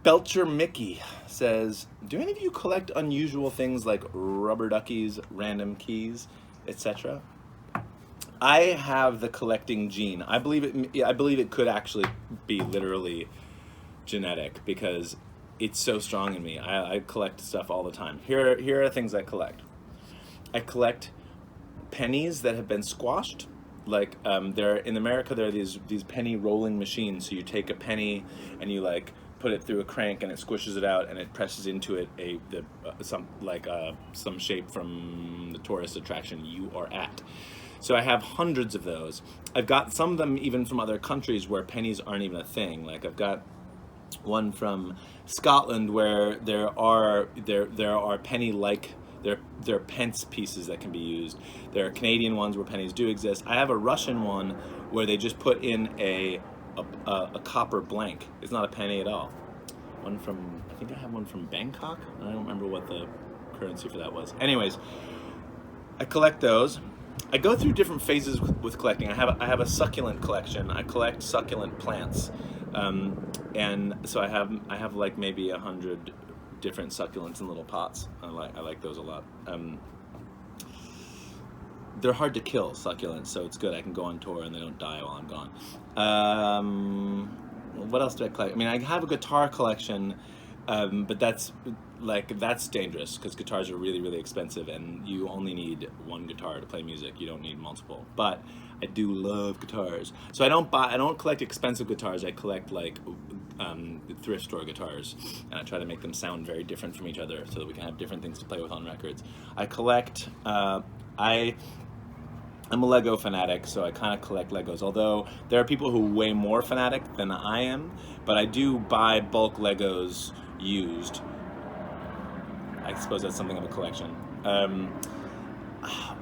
Belcher Mickey says, do any of you collect unusual things like rubber duckies, random keys, etc.? I have the collecting gene. I believe it could actually be literally genetic because it's so strong in me. I collect stuff all the time. Here are things I collect. I collect pennies that have been squashed. Like there in America, there are these penny rolling machines. So you take a penny and you like put it through a crank and it squishes it out and it presses into it some shape from the tourist attraction you are at. So I have hundreds of those. I've got some of them even from other countries where pennies aren't even a thing. Like I've got one from Scotland where there are penny-like, they're pence pieces that can be used. There are Canadian ones where pennies do exist. I have a Russian one where they just put in a copper blank. It's not a penny at all. One from, I think I have one from Bangkok. I don't remember what the currency for that was. Anyways, I collect those. I go through different phases with collecting. I have a succulent collection. I collect succulent plants, and so I have like maybe 100 different succulents in little pots. I like those a lot. They're hard to kill, succulents, so it's good. I can go on tour and they don't die while I'm gone. What else do I collect? I mean, I have a guitar collection, but that's dangerous because guitars are really, really expensive and you only need one guitar to play music. You don't need multiple. But I do love guitars. So I don't collect expensive guitars. I collect like thrift store guitars, and I try to make them sound very different from each other so that we can have different things to play with on records. I collect, I'm a Lego fanatic, so I kind of collect Legos, although there are people who are way more fanatic than I am, but I do buy bulk Legos used. I suppose that's something of a collection.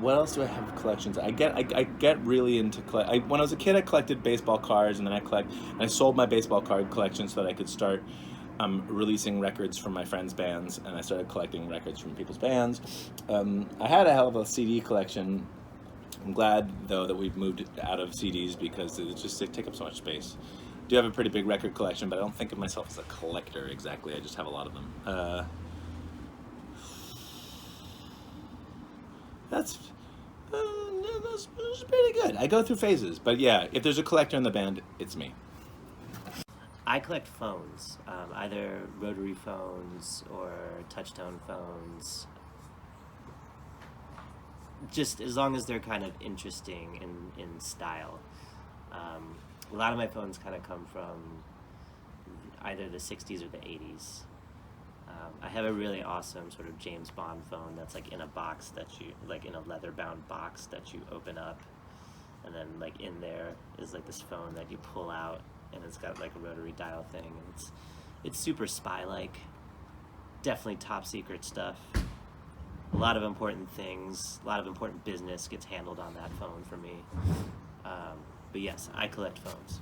What else do I have collections? I get really into when I was a kid, I collected baseball cards, and then I sold my baseball card collection so that I could start releasing records from my friends' bands, and I started collecting records from people's bands. I had a hell of a CD collection. I'm glad though that we've moved out of CDs because they take up so much space. I do have a pretty big record collection, but I don't think of myself as a collector exactly. I just have a lot of them. That's pretty good. I go through phases, but yeah, if there's a collector in the band, it's me. I collect phones, either rotary phones or touch-tone phones. Just as long as they're kind of interesting in style. A lot of my phones kind of come from either the 60s or the 80s. I have a really awesome sort of James Bond phone that's like in a box in a leather-bound box that you open up, and then like in there is like this phone that you pull out, and it's got like a rotary dial thing, and it's super spy-like. Definitely top secret stuff. A lot of important things, a lot of important business gets handled on that phone for me. But yes, I collect phones.